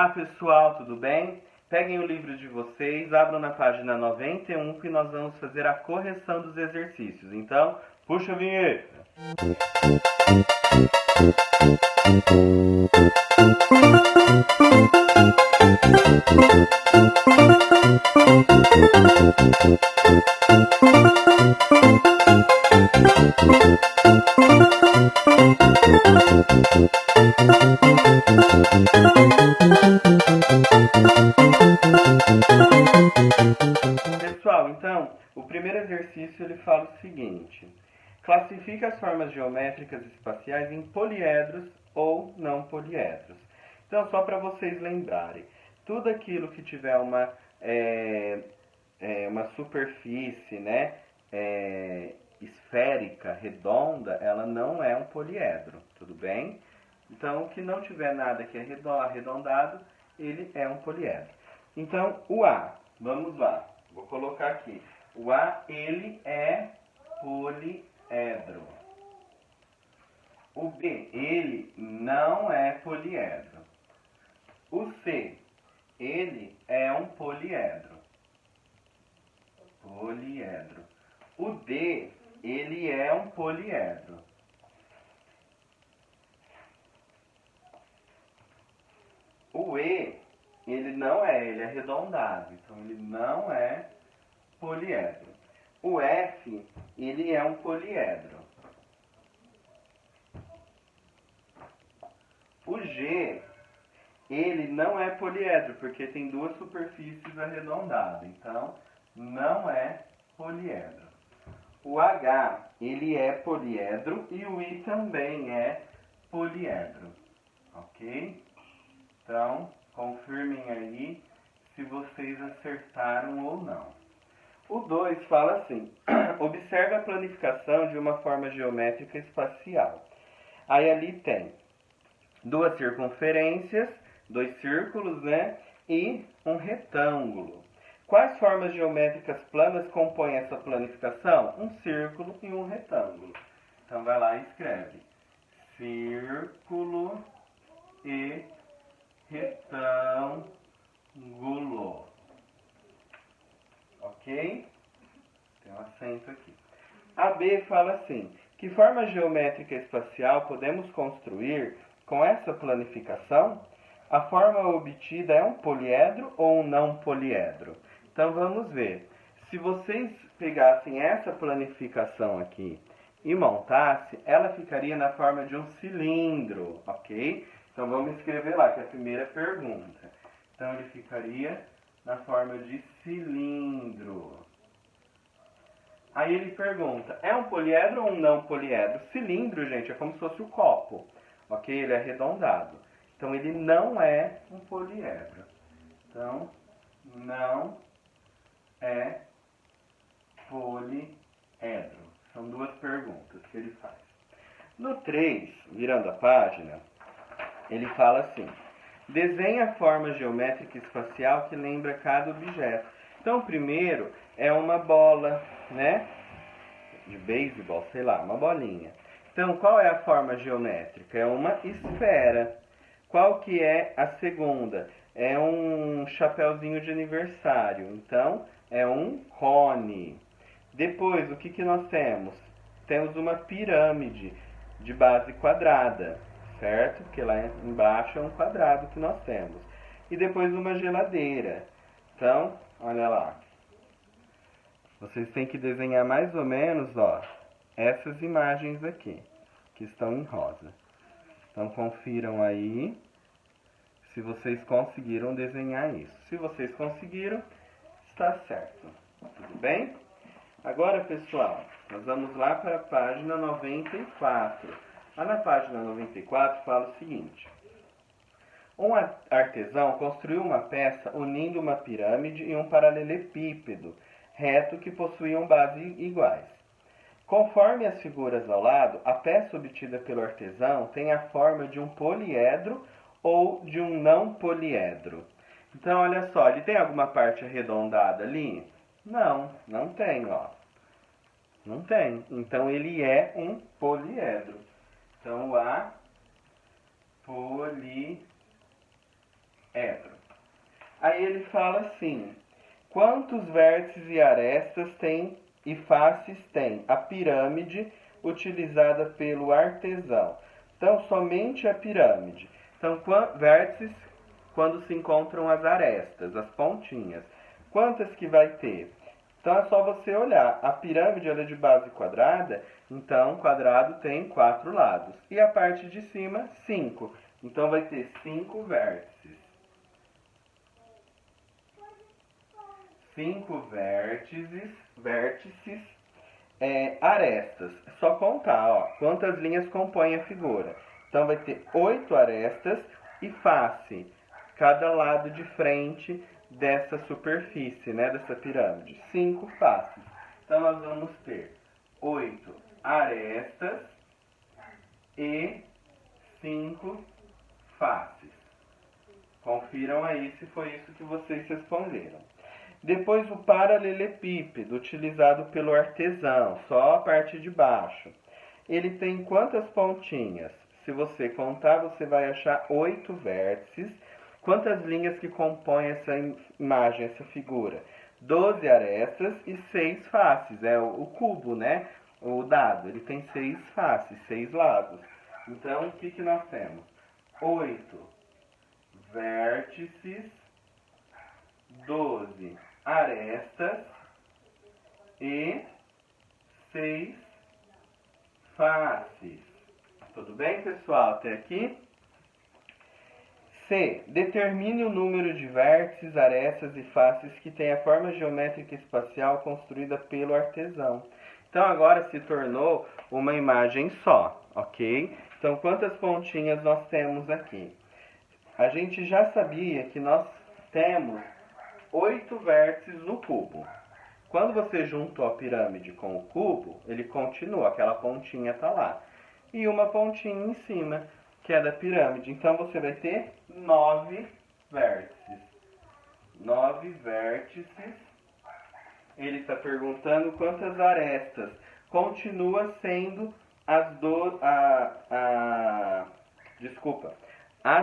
Olá pessoal, tudo bem? Peguem o livro de vocês, abram na página 91 que nós vamos fazer a correção dos exercícios. Então, puxa a vinheta! Pessoal, então, o primeiro exercício ele fala o seguinte: classifique as formas geométricas espaciais em poliedros ou não poliedros. Então, só para vocês lembrarem, tudo aquilo que tiver uma superfície, né, esférica, redonda, ela não é um poliedro, tudo bem? Então, o que não tiver nada que é arredondado, ele é um poliedro. Então, o A, vamos lá, vou colocar aqui. O A, ele é poliedro. O B, ele não é poliedro. O C, ele é um poliedro. Poliedro. O D, ele é um poliedro. O E, ele não é, ele é arredondado, então ele não é poliedro. O F, ele é um poliedro. O G, ele não é poliedro, porque tem duas superfícies arredondadas, então não é poliedro. O H, ele é poliedro e o I também é poliedro, ok? Então, confirmem aí se vocês acertaram ou não. O 2 fala assim: observe a planificação de uma forma geométrica espacial. Aí ali tem duas circunferências, dois círculos, né? E um retângulo. Quais formas geométricas planas compõem essa planificação? Um círculo e um retângulo. Então vai lá e escreve: círculo e retângulo. Ok? Tem um acento aqui. A B fala assim: que forma geométrica espacial podemos construir com essa planificação? A forma obtida é um poliedro ou um não poliedro? Então vamos ver. Se vocês pegassem essa planificação aqui e montassem, ela ficaria na forma de um cilindro, ok? Então vamos escrever lá, que é a primeira pergunta. Então ele ficaria na forma de cilindro. Aí ele pergunta: é um poliedro ou um não poliedro? Cilindro, gente, é como se fosse o copo, ok? Ele é arredondado. Então ele não é um poliedro. Então, não é poliedro. São duas perguntas que ele faz. No 3, virando a página, ele fala assim: desenhe a forma geométrica espacial que lembra cada objeto. Então, o primeiro é uma bola, né? De beisebol, sei lá, uma bolinha. Então, qual é a forma geométrica? É uma esfera. Qual que é a segunda? É um chapéuzinho de aniversário. Então, é um cone. Depois, o que nós temos? Temos uma pirâmide de base quadrada, certo? Porque lá embaixo é um quadrado que nós temos. E depois uma geladeira. Então, olha lá. Vocês têm que desenhar mais ou menos, ó, essas imagens aqui, que estão em rosa. Então, confiram aí se vocês conseguiram desenhar isso. Se vocês conseguiram, está certo. Tudo bem? Agora, pessoal, nós vamos lá para a página 94. Lá na página 94 fala o seguinte: um artesão construiu uma peça unindo uma pirâmide e um paralelepípedo reto que possuíam bases iguais. Conforme as figuras ao lado, a peça obtida pelo artesão tem a forma de um poliedro ou de um não poliedro. Então, olha só, ele tem alguma parte arredondada ali? Não, não tem, ó. Não tem. Então, ele é um poliedro. Então, A, poliedro. Aí ele fala assim: quantos vértices e arestas tem e faces tem a pirâmide utilizada pelo artesão? Então, somente a pirâmide. Então, vértices quando se encontram as arestas, as pontinhas. Quantas que vai ter? Então, é só você olhar. A pirâmide ela é de base quadrada, então quadrado tem 4 lados. E a parte de cima, 5. Então, vai ter 5 vértices. 5 vértices, arestas. É só contar, ó, quantas linhas compõem a figura. Então, vai ter 8 arestas e face, cada lado de frente dessa superfície, né, dessa pirâmide. 5 faces. Então, nós vamos ter 8 arestas e 5 faces. Confiram aí se foi isso que vocês responderam. Depois o paralelepípedo, utilizado pelo artesão, só a parte de baixo. Ele tem quantas pontinhas? Se você contar, você vai achar 8 vértices. Quantas linhas que compõem essa imagem, essa figura? 12 arestas e 6 faces. É o cubo, né? O dado. Ele tem 6 faces, 6 lados. Então, o que nós temos? 8 vértices, 12 arestas e 6 faces. Tudo bem, pessoal? Até aqui? C. Determine o número de vértices, arestas e faces que tem a forma geométrica espacial construída pelo artesão. Então, agora se tornou uma imagem só, ok? Então, quantas pontinhas nós temos aqui? A gente já sabia que nós temos 8 vértices no cubo. Quando você juntou a pirâmide com o cubo, ele continua, aquela pontinha está lá. E uma pontinha em cima, que é da pirâmide. Então, você vai ter 9 vértices. 9 vértices. Ele está perguntando quantas arestas. Continua sendo as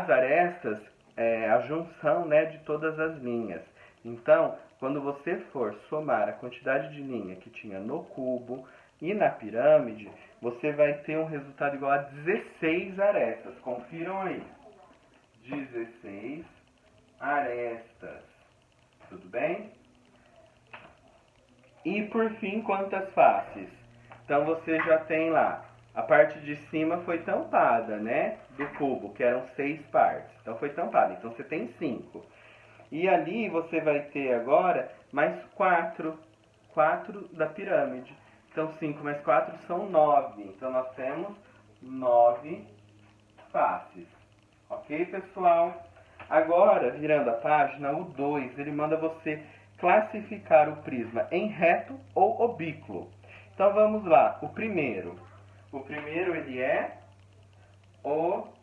arestas é a junção, né, de todas as linhas. Então, quando você for somar a quantidade de linha que tinha no cubo e na pirâmide, você vai ter um resultado igual a 16 arestas. Confiram aí. 16 arestas. Tudo bem? E por fim, quantas faces? Então você já tem lá, a parte de cima foi tampada, né? Do cubo, que eram 6 partes. Então foi tampada, então você tem 5. E ali você vai ter agora mais 4. 4 da pirâmide. Então 5 mais 4 são 9. Então nós temos 9 faces. Ok, pessoal? Agora, virando a página, o 2, ele manda você classificar o prisma em reto ou obículo. Então vamos lá. O primeiro ele é oblíquo.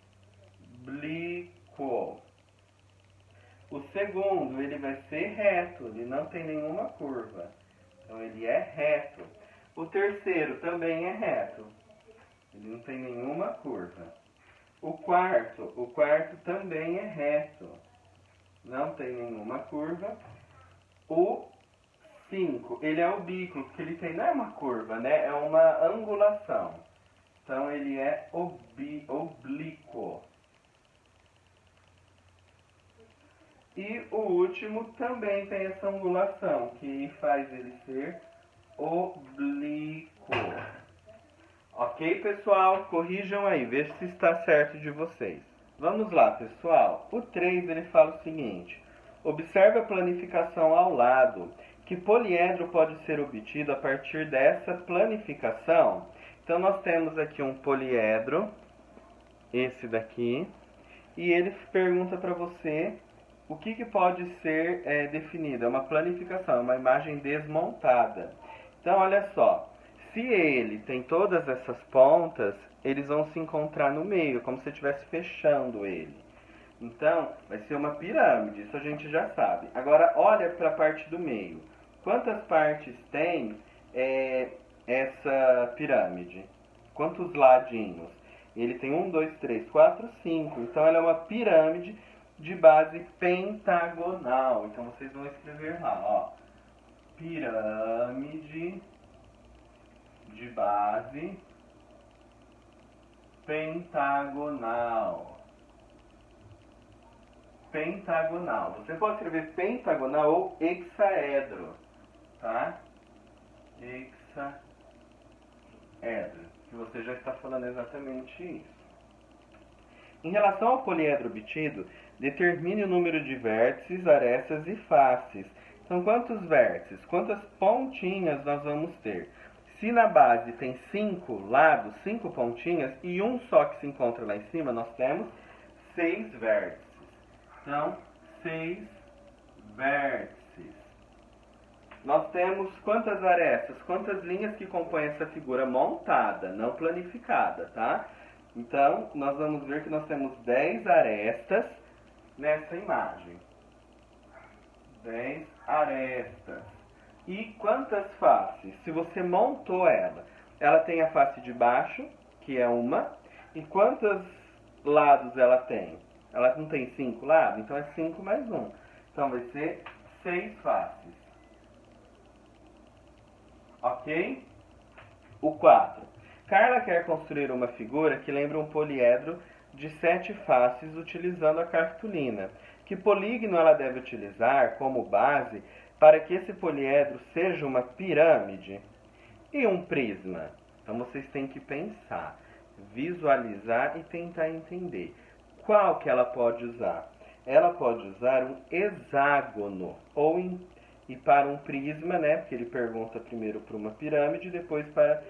O segundo, ele vai ser reto, ele não tem nenhuma curva. Então ele é reto. O terceiro também é reto. Ele não tem nenhuma curva. O quarto também é reto. Não tem nenhuma curva. O 5, ele é obíquo, porque ele tem, não é uma curva, né? É uma angulação. Então ele é oblíquo. E o último também tem essa angulação, que faz ele ser oblíquo. Ok, pessoal? Corrijam aí, vejam se está certo de vocês. Vamos lá, pessoal. O 3, ele fala o seguinte. Observe a planificação ao lado. Que poliedro pode ser obtido a partir dessa planificação? Então, nós temos aqui um poliedro, esse daqui, e ele pergunta para você o que pode ser definido. É uma planificação, é uma imagem desmontada. Então, olha só. Se ele tem todas essas pontas, eles vão se encontrar no meio, como se estivesse fechando ele. Então, vai ser uma pirâmide, isso a gente já sabe. Agora, olha para a parte do meio. Quantas partes tem essa pirâmide? Quantos ladinhos? Ele tem 1, 2, 3, 4, 5. Então, ela é uma pirâmide de base pentagonal. Então vocês vão escrever lá, ó, pirâmide de base pentagonal. Pentagonal. Você pode escrever pentagonal ou hexaedro, tá? Hexaedro, que você já está falando exatamente isso. Em relação ao poliedro obtido, determine o número de vértices, arestas e faces. Então, quantos vértices, quantas pontinhas nós vamos ter? Se na base tem 5 lados, 5 pontinhas, e um só que se encontra lá em cima, nós temos 6 vértices. Então, 6 vértices. Nós temos quantas arestas, quantas linhas que compõem essa figura montada, não planificada, tá? Então, nós vamos ver que nós temos 10 arestas nessa imagem. 10 arestas. E quantas faces? Se você montou ela tem a face de baixo, que é uma, e quantos lados ela tem? Ela não tem 5 lados? Então é 5 mais 1. Então vai ser 6 faces. Ok? O 4. Carla quer construir uma figura que lembra um poliedro de 7 faces utilizando a cartolina. Que polígono ela deve utilizar como base para que esse poliedro seja uma pirâmide e um prisma? Então vocês têm que pensar, visualizar e tentar entender. Qual que ela pode usar? Ela pode usar um hexágono e para um prisma, né? Porque ele pergunta primeiro para uma pirâmide, depois para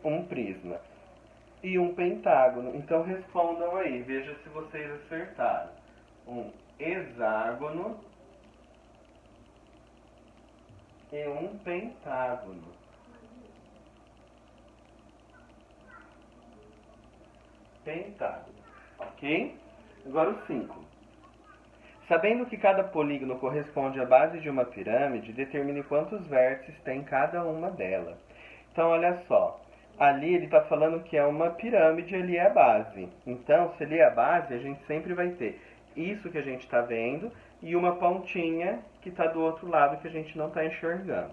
um prisma. E um pentágono. Então respondam aí, veja se vocês acertaram. Um hexágono e um pentágono. Pentágono. Ok? Agora o 5. Sabendo que cada polígono corresponde à base de uma pirâmide, determine quantos vértices tem cada uma delas. Então, olha só. Ali ele está falando que é uma pirâmide, ali é a base. Então, se ali é a base, a gente sempre vai ter isso que a gente está vendo e uma pontinha que está do outro lado que a gente não está enxergando.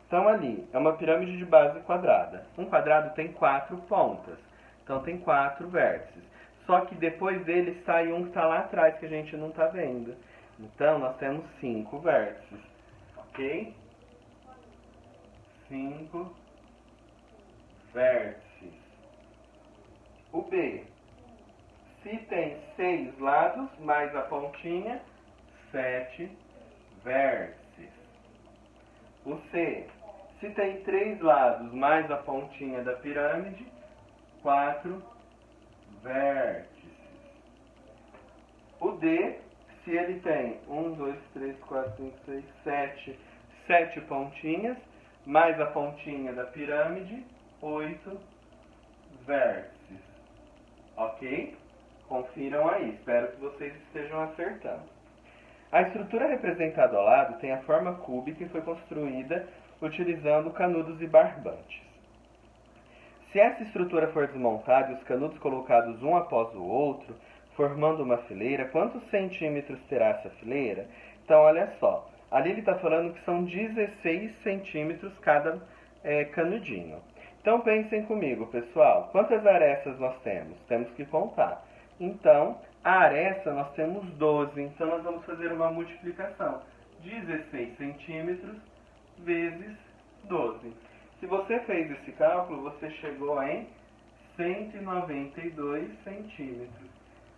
Então, ali é uma pirâmide de base quadrada. Um quadrado tem 4 pontas. Então, tem 4 vértices. Só que depois dele sai um que está lá atrás que a gente não está vendo. Então, nós temos 5 vértices. Ok? 5 vértices. O B. Se tem 6 lados, mais a pontinha, 7 vértices. O C. Se tem 3 lados, mais a pontinha da pirâmide, 4 vértices. O D. Se ele tem 1, 2, 3, 4, 5, 6, 7 pontinhas, mais a pontinha da pirâmide, 8 vértices. Ok? Confiram aí, espero que vocês estejam acertando. A estrutura representada ao lado tem a forma cúbica e foi construída utilizando canudos e barbantes. Se essa estrutura for desmontada e os canudos colocados um após o outro, formando uma fileira, quantos centímetros terá essa fileira? Então, olha só, ali ele está falando que são 16 centímetros cada canudinho. Então, pensem comigo, pessoal, quantas arestas nós temos? Temos que contar. Então, a aresta nós temos 12, então nós vamos fazer uma multiplicação. 16 centímetros vezes 12. Se você fez esse cálculo, você chegou em 192 centímetros.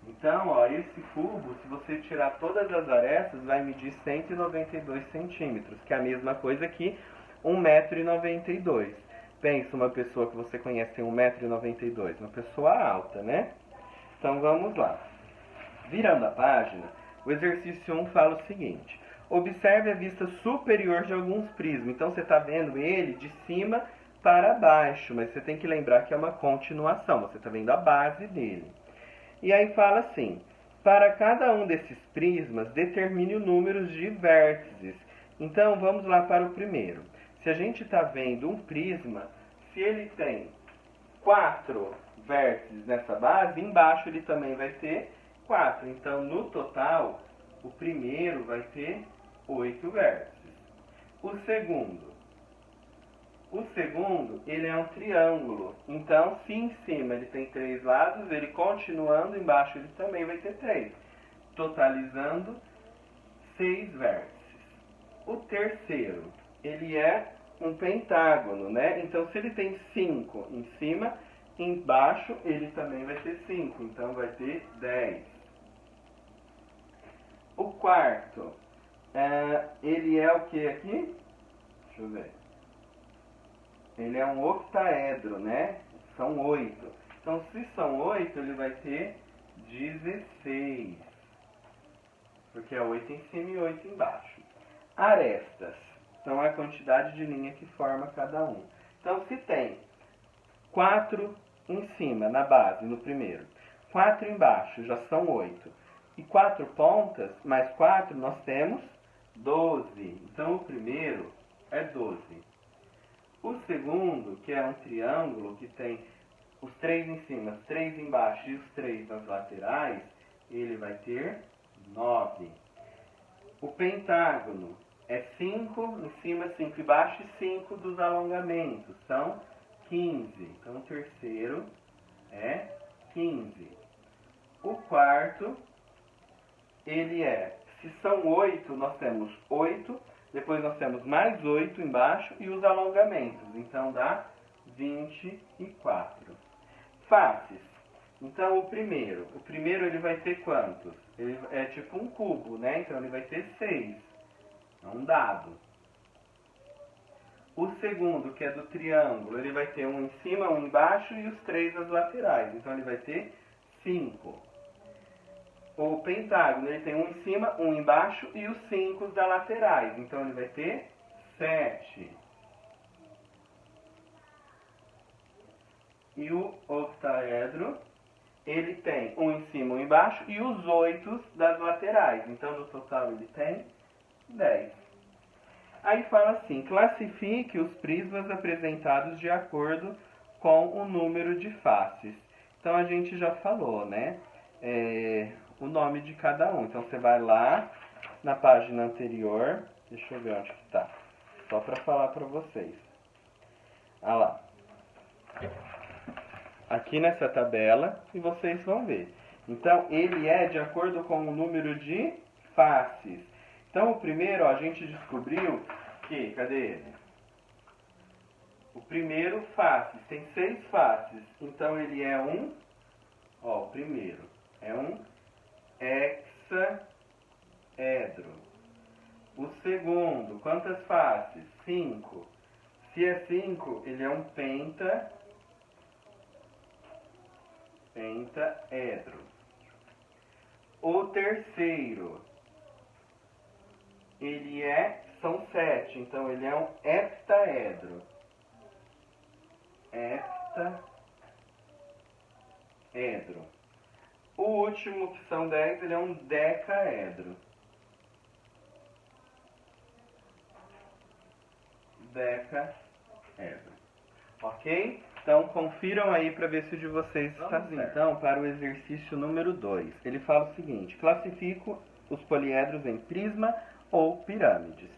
Então, ó, esse cubo, se você tirar todas as arestas, vai medir 192 centímetros, que é a mesma coisa que 1,92 m. Pensa, uma pessoa que você conhece tem 1,92 m, uma pessoa alta, né? Então, vamos lá. Virando a página, o exercício 1 fala o seguinte. Observe a vista superior de alguns prismas. Então, você está vendo ele de cima para baixo, mas você tem que lembrar que é uma continuação. Você está vendo a base dele. E aí fala assim, para cada um desses prismas, determine o número de vértices. Então, vamos lá para o primeiro. Se a gente está vendo um prisma, se ele tem 4 vértices nessa base, embaixo ele também vai ter 4. Então, no total, O primeiro vai ter 8 vértices. O segundo, ele é um triângulo. Então, se em cima ele tem 3 lados, ele continuando, embaixo ele também vai ter 3. Totalizando 6 vértices. O terceiro, ele é um pentágono, né? Então, se ele tem 5 em cima, embaixo ele também vai ter 5. Então, vai ter 10. O quarto, ele é o que aqui? Deixa eu ver. Ele é um octaedro, né? São 8. Então, se são 8, ele vai ter 16. Porque é 8 em cima e 8 embaixo. Arestas. Então, é a quantidade de linha que forma cada um. Então, se tem 4 em cima, na base, no primeiro. 4 embaixo, já são 8. E 4 pontas, mais 4, nós temos 12. Então, o primeiro é 12. O segundo, que é um triângulo, que tem os 3 em cima, os 3 embaixo e os 3 nas laterais, ele vai ter 9. O pentágono é 5 em cima, 5 embaixo e 5 dos alongamentos. São 15. Então, o terceiro é 15. O quarto, ele é, se são 8, nós temos 8, depois nós temos mais 8 embaixo e os alongamentos. Então, dá 24. Faces. Então, o primeiro ele vai ter quantos? Ele é tipo um cubo, né? Então, ele vai ter 6. É um dado. O segundo, que é do triângulo, ele vai ter um em cima, um embaixo e os 3 nas laterais. Então, ele vai ter 5. O pentágono, ele tem um em cima, um embaixo e os 5 das laterais. Então, ele vai ter 7. E o octaedro, ele tem um em cima, um embaixo e os 8 das laterais. Então, no total, ele tem 10. Aí fala assim, classifique os prismas apresentados de acordo com o número de faces. Então, a gente já falou, né? O nome de cada um. Então, você vai lá na página anterior. Deixa eu ver onde que tá. Só para falar para vocês. Ah lá. Aqui nessa tabela, e vocês vão ver. Então, ele é de acordo com o número de faces. Então, o primeiro, ó, a gente descobriu que, cadê ele? O primeiro, faces, tem 6 faces. Então, ele é um, ó, o primeiro, é um hexaedro. O segundo, quantas faces? 5. Se é 5, ele é um pentaedro. O terceiro, ele são 7, então ele é um heptaedro. O último, que são 10, ele é um decaedro. Ok? Então, confiram aí para ver se o de vocês está certo. Então, para o exercício número 2. Ele fala o seguinte: classifico os poliedros em prisma ou pirâmides.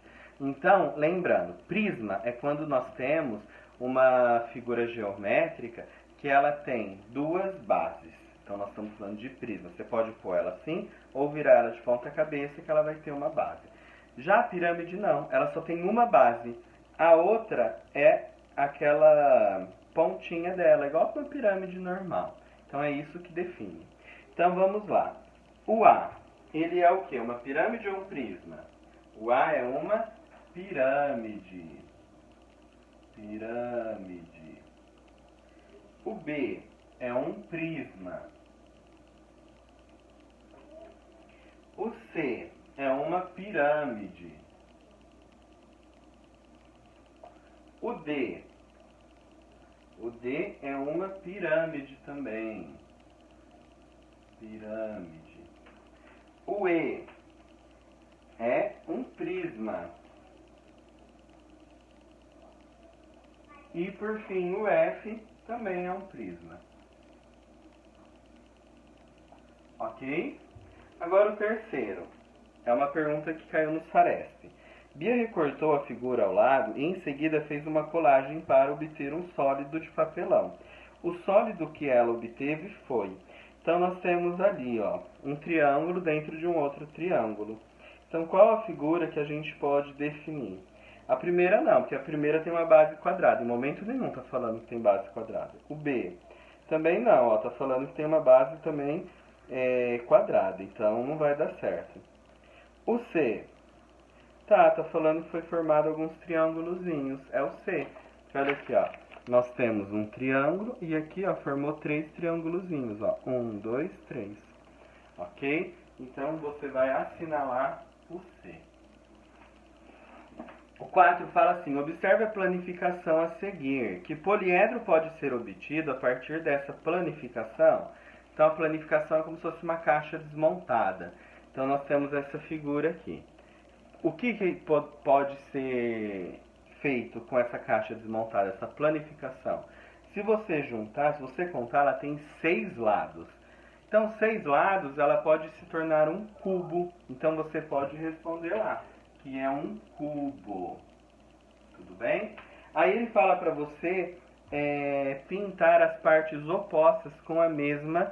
Então, lembrando, prisma é quando nós temos uma figura geométrica que ela tem 2 bases. Então, nós estamos falando de prisma. Você pode pôr ela assim ou virar ela de ponta cabeça que ela vai ter uma base. Já a pirâmide não, ela só tem uma base. A outra é aquela pontinha dela, igual uma pirâmide normal. Então, é isso que define. Então, vamos lá. O A, ele é o quê? Uma pirâmide ou um prisma? O A é uma pirâmide. O B é um prisma. O C é uma pirâmide. O D é uma pirâmide também. O E é um prisma. E por fim o F também é um prisma. Ok? Agora o terceiro. É uma pergunta que caiu no Sareste. Bia recortou a figura ao lado e em seguida fez uma colagem para obter um sólido de papelão. O sólido que ela obteve foi... Então nós temos ali, ó, um triângulo dentro de um outro triângulo. Então qual a figura que a gente pode definir? A primeira não, porque a primeira tem uma base quadrada. Em momento nenhum está falando que tem base quadrada. O B também não, ó, está falando que tem uma base também quadrada. Então não vai dar certo. O C, tá falando que foi formado alguns triângulozinhos. É o C. Olha aqui, ó. Nós temos um triângulo e aqui, ó, formou 3 triângulozinhos, ó. 1, 2, 3. Ok? Então você vai assinalar o C. O 4 fala assim: observe a planificação a seguir. Que poliedro pode ser obtido a partir dessa planificação? Então a planificação é como se fosse uma caixa desmontada. Então nós temos essa figura aqui. O que pode ser feito com essa caixa desmontada, essa planificação? Se você juntar, se você contar, ela tem 6 lados. Então 6 lados, ela pode se tornar um cubo. Então você pode responder lá, que é um cubo. Tudo bem? Aí ele fala para você pintar as partes opostas com a mesma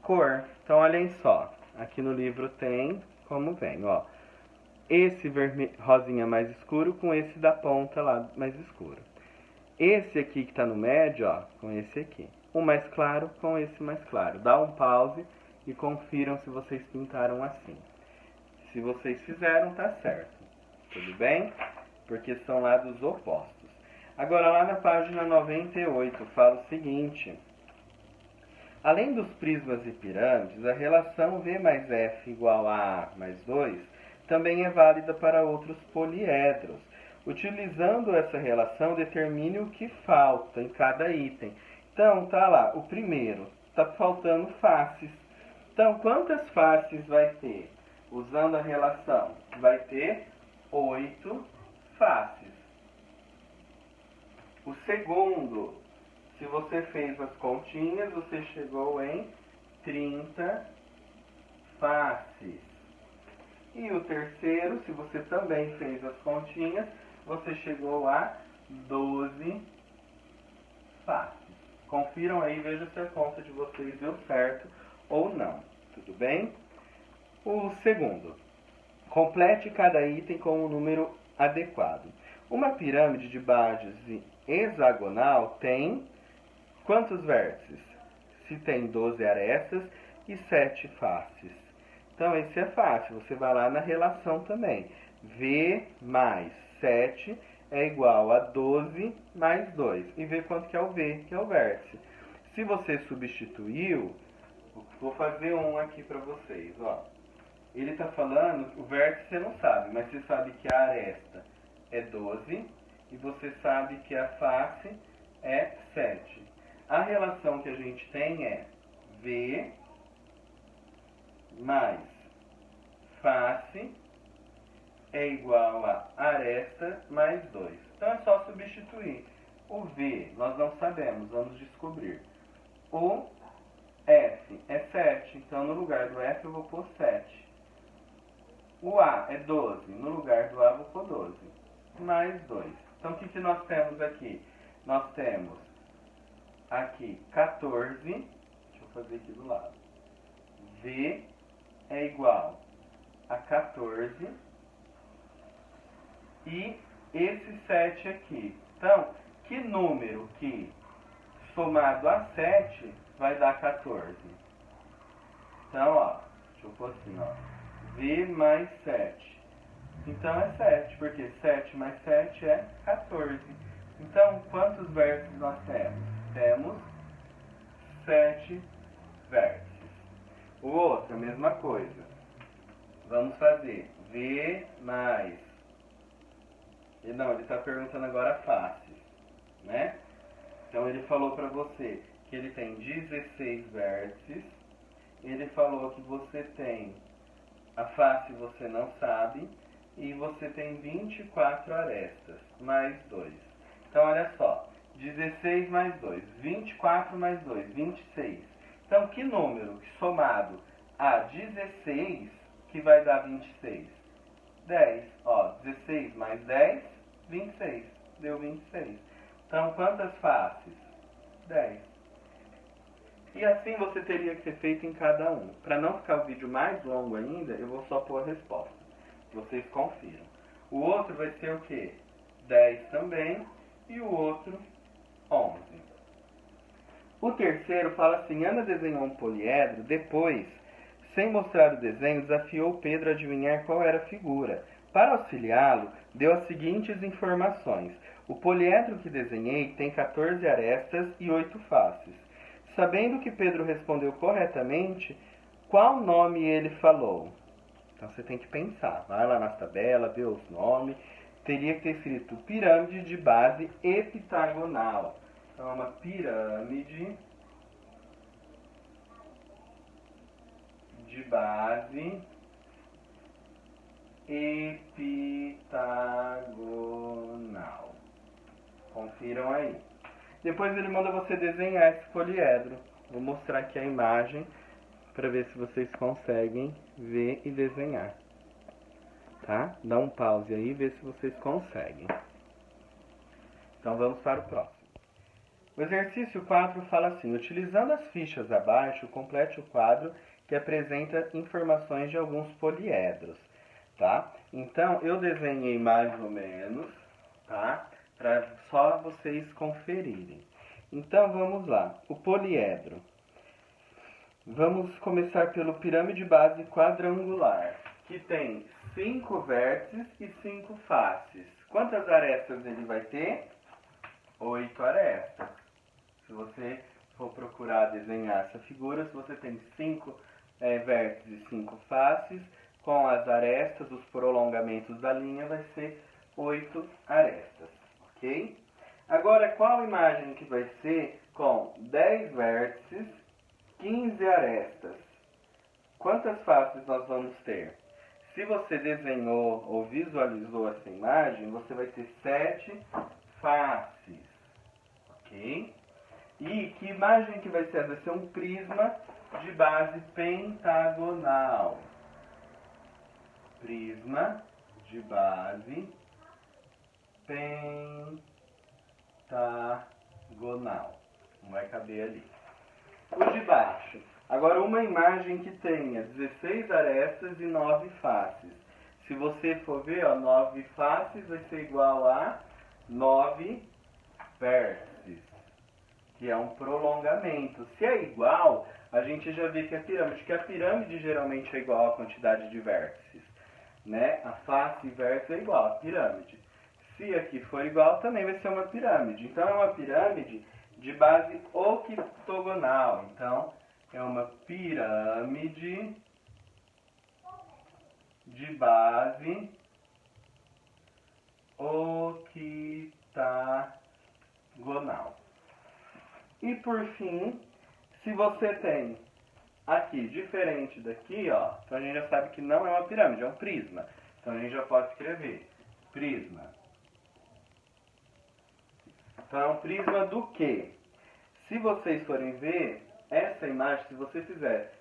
cor. Então olhem só, aqui no livro tem como vem, ó. Esse rosinha mais escuro com esse da ponta lá mais escuro. Esse aqui que está no médio, ó, com esse aqui. O mais claro com esse mais claro. Dá um pause e confiram se vocês pintaram assim. Se vocês fizeram, tá certo. Tudo bem? Porque são lados opostos. Agora, lá na página 98, fala o seguinte. Além dos prismas e pirâmides, a relação V mais F igual a A mais 2 também é válida para outros poliedros. Utilizando essa relação, determine o que falta em cada item. Então, tá lá, o primeiro, está faltando faces. Então, quantas faces vai ter? Usando a relação, vai ter 8 faces. O segundo, se você fez as continhas, você chegou em 30 faces. E o terceiro, se você também fez as continhas, você chegou a 12 faces. Confiram aí, vejam se a conta de vocês deu certo ou não. Tudo bem? O segundo, complete cada item com um número adequado. Uma pirâmide de base hexagonal tem quantos vértices? Se tem 12 arestas e 7 faces. Então, esse é fácil. Você vai lá na relação também. V mais 7 é igual a 12 mais 2. E vê quanto que é o V, que é o vértice. Se você substituiu, vou fazer um aqui para vocês. Ó. Ele está falando, o vértice você não sabe, mas você sabe que a aresta é 12 e você sabe que a face é 7. A relação que a gente tem é V mais face é igual a aresta mais 2. Então é só substituir. O V nós não sabemos, vamos descobrir. O F é 7, então no lugar do F eu vou pôr 7. O A é 12, no lugar do A vou pôr 12. Mais 2. Então o que nós temos aqui? Nós temos aqui 14, deixa eu fazer aqui do lado. V é igual a 14 e esse 7 aqui. Então, que número que somado a 7 vai dar 14? Então, ó, deixa eu pôr assim, ó. V mais 7. Então é 7, porque 7 mais 7 é 14. Então, quantos vértices nós temos? Temos 7 vértices. O outro, a mesma coisa. Vamos fazer V mais... Não, ele está perguntando agora faces, né? Então ele falou para você que ele tem 16 vértices. Ele falou que você tem a face você não sabe. E você tem 24 arestas, mais 2. Então olha só, 16 mais 2, 24 mais 2, 26. Então que número que somado a 16 que vai dar 26? 10. Ó, 16 mais 10, 26. Deu 26. Então, quantas faces? 10. E assim você teria que ter feito em cada um. Para não ficar o vídeo mais longo ainda, eu vou só pôr a resposta. Vocês confiram. O outro vai ser o quê? 10 também. E o outro, 11. O terceiro fala assim: Ana desenhou um poliedro, depois, sem mostrar o desenho, desafiou Pedro a adivinhar qual era a figura. Para auxiliá-lo, deu as seguintes informações. O poliedro que desenhei tem 14 arestas e 8 faces. Sabendo que Pedro respondeu corretamente, qual nome ele falou? Então você tem que pensar. Vai lá nas tabelas, vê os nomes. Teria que ter escrito pirâmide de base heptagonal. Então é uma pirâmide de base heptagonal. Confiram aí. Depois ele manda você desenhar esse poliedro. Vou mostrar aqui a imagem para ver se vocês conseguem ver e desenhar. Tá? Dá um pause aí e vê se vocês conseguem. Então vamos para o próximo. O exercício 4 fala assim: utilizando as fichas abaixo, complete o quadro que apresenta informações de alguns poliedros. Tá? Então eu desenhei mais ou menos, tá? Para só vocês conferirem. Então vamos lá. O poliedro. Vamos começar pelo pirâmide base quadrangular, que tem 5 vértices e 5 faces. Quantas arestas ele vai ter? 8 arestas. Se você for procurar desenhar essa figura, se você tem 5 vértices e 5 faces, com as arestas, os prolongamentos da linha, vai ser 8 arestas. Ok? Agora, qual imagem que vai ser com 10 vértices, 15 arestas? Quantas faces nós vamos ter? Se você desenhou ou visualizou essa imagem, você vai ter 7 faces. Ok? E que imagem que vai ser? Vai ser um prisma de base pentagonal. Prisma de base pentagonal. Não vai caber ali. O de baixo. Agora uma imagem que tenha 16 arestas e 9 faces. Se você for ver, ó, 9 faces vai ser igual a 9 vértices, que é um prolongamento. Se é igual, a gente já vê que a pirâmide geralmente é igual à quantidade de vértices, né? A face e vértice é igual à pirâmide. Se aqui for igual, também vai ser uma pirâmide. Então é uma pirâmide de base octogonal. Então é uma pirâmide de base octagonal. E por fim, se você tem aqui, diferente daqui, ó, então a gente já sabe que não é uma pirâmide, é um prisma. Então a gente já pode escrever prisma. Então é um prisma do quê? Se vocês forem ver, essa imagem, se você fizer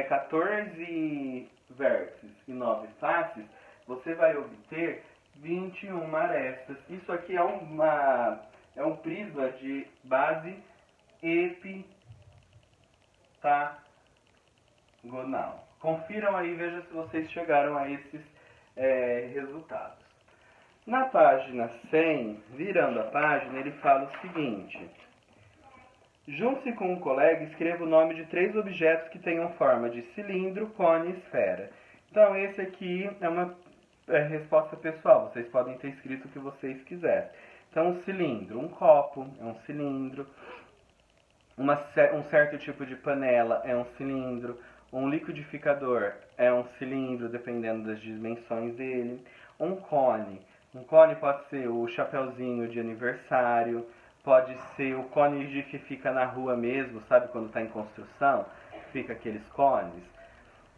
14 vértices e 9 faces, você vai obter 21 arestas. Isso aqui é um prisma de base heptagonal. Confiram aí e vejam se vocês chegaram a esses resultados. Na página 100, virando a página, ele fala o seguinte: junte-se com um colega e escreva o nome de 3 objetos que tenham forma de cilindro, cone e esfera. Então, esse aqui é uma resposta pessoal. Vocês podem ter escrito o que vocês quiserem. Então, um cilindro, um copo é um cilindro. Um certo tipo de panela é um cilindro. Um liquidificador é um cilindro, dependendo das dimensões dele. Um cone pode ser o chapeuzinho de aniversário. Pode ser o cone de que fica na rua mesmo, sabe, quando está em construção, fica aqueles cones.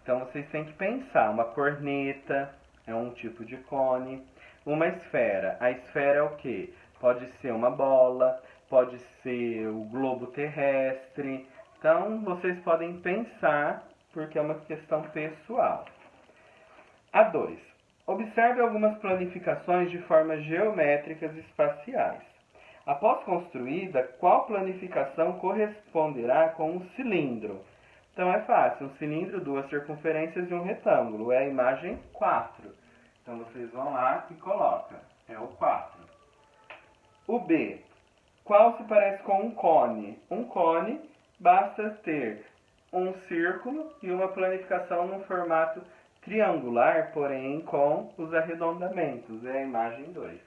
Então vocês têm que pensar, uma corneta é um tipo de cone, uma esfera. A esfera é o quê? Pode ser uma bola, pode ser o globo terrestre. Então vocês podem pensar, porque é uma questão pessoal. A2. Observe algumas planificações de formas geométricas espaciais. Após construída, qual planificação corresponderá com um cilindro? Então é fácil, um cilindro, duas circunferências e um retângulo. É a imagem 4. Então vocês vão lá e colocam. É o 4. O B. Qual se parece com um cone? Um cone basta ter um círculo e uma planificação num formato triangular, porém com os arredondamentos. É a imagem 2.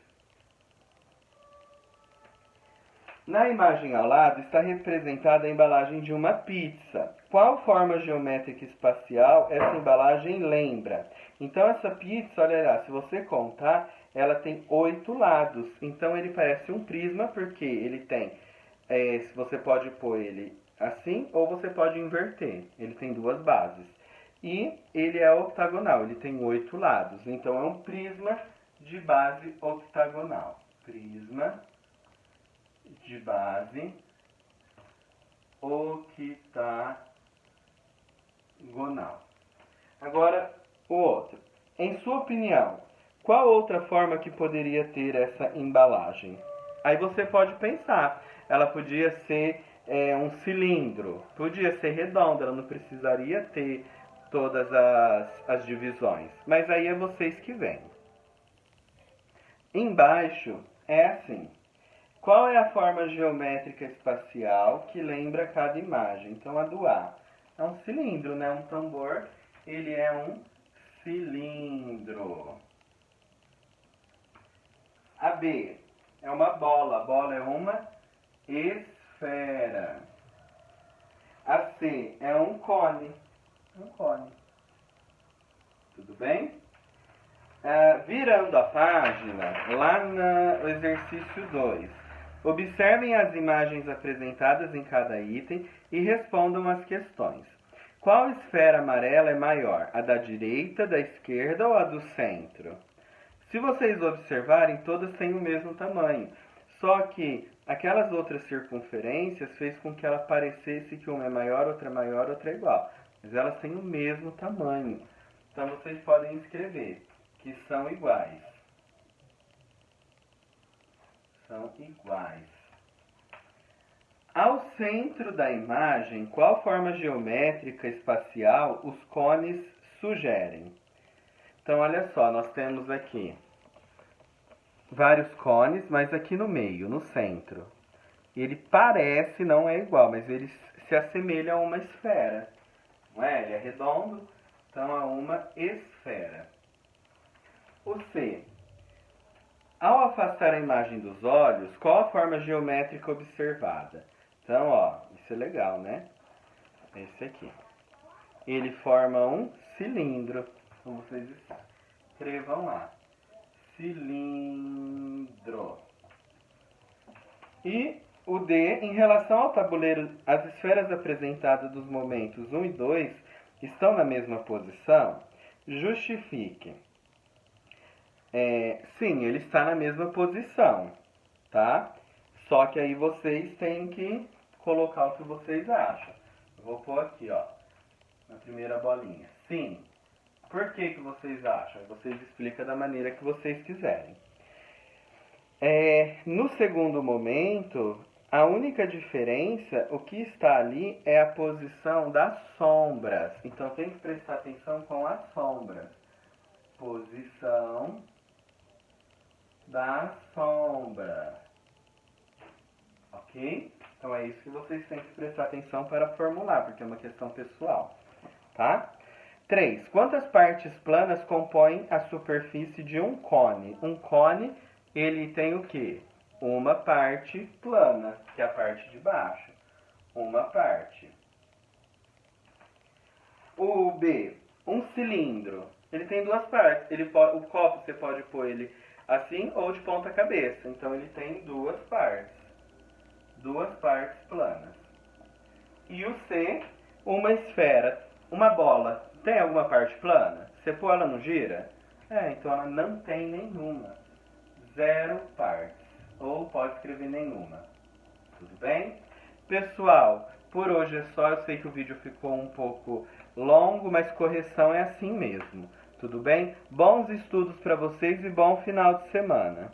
Na imagem ao lado está representada a embalagem de uma pizza. Qual forma geométrica espacial essa embalagem lembra? Então essa pizza, olha lá, se você contar, ela tem 8 lados. Então ele parece um prisma porque ele tem, você pode pôr ele assim ou você pode inverter. Ele tem duas bases. E ele é octagonal, ele tem 8 lados. Então é um prisma de base octagonal. Prisma de base octagonal. Agora, o outro. Em sua opinião, qual outra forma que poderia ter essa embalagem? Aí você pode pensar, ela podia ser um cilindro, podia ser redonda, ela não precisaria ter todas as divisões. Mas aí é vocês que veem. Embaixo é assim. Qual é a forma geométrica espacial que lembra cada imagem? Então, a do A é um cilindro, né? Um tambor, ele é um cilindro. A B é uma bola. A bola é uma esfera. A C é um cone. Um cone. Tudo bem? Virando a página, lá no exercício 2. Observem as imagens apresentadas em cada item e respondam as questões. Qual esfera amarela é maior, a da direita, da esquerda ou a do centro? Se vocês observarem, todas têm o mesmo tamanho. Só que aquelas outras circunferências fez com que ela parecesse que uma é maior, outra é igual. Mas elas têm o mesmo tamanho. Então vocês podem escrever que são iguais. São iguais. Ao centro da imagem, qual forma geométrica espacial os cones sugerem? Então, olha só, nós temos aqui vários cones, mas aqui no meio, no centro. Ele parece, não é igual, mas ele se assemelha a uma esfera. Não é? Ele é redondo, então é uma esfera. O C. Ao afastar a imagem dos olhos, qual a forma geométrica observada? Então, ó, isso é legal, né? Esse aqui. Ele forma um cilindro, como vocês escrevam lá. Cilindro. E o D, em relação ao tabuleiro, as esferas apresentadas dos momentos 1 e 2 estão na mesma posição? Justifique. Sim, ele está na mesma posição, tá? Só que aí vocês têm que colocar o que vocês acham. Eu vou pôr aqui, ó, na primeira bolinha. Sim. Por que vocês acham? Vocês explicam da maneira que vocês quiserem. No segundo momento, a única diferença, o que está ali é a posição das sombras. Então tem que prestar atenção com as sombras. Posição da sombra. Ok? Então é isso que vocês têm que prestar atenção para formular, porque é uma questão pessoal. Tá? 3. Quantas partes planas compõem a superfície de um cone? Um cone, ele tem o quê? Uma parte plana, que é a parte de baixo. Uma parte. O B. Um cilindro. Ele tem duas partes. O copo você pode pôr ele assim ou de ponta cabeça. Então ele tem duas partes. Duas partes planas. E o C, uma esfera, uma bola. Tem alguma parte plana? Você pôr ela não gira? Então ela não tem nenhuma. 0 partes. Ou pode escrever nenhuma. Tudo bem? Pessoal, por hoje é só. Eu sei que o vídeo ficou um pouco longo, mas correção é assim mesmo. Tudo bem? Bons estudos para vocês e bom final de semana.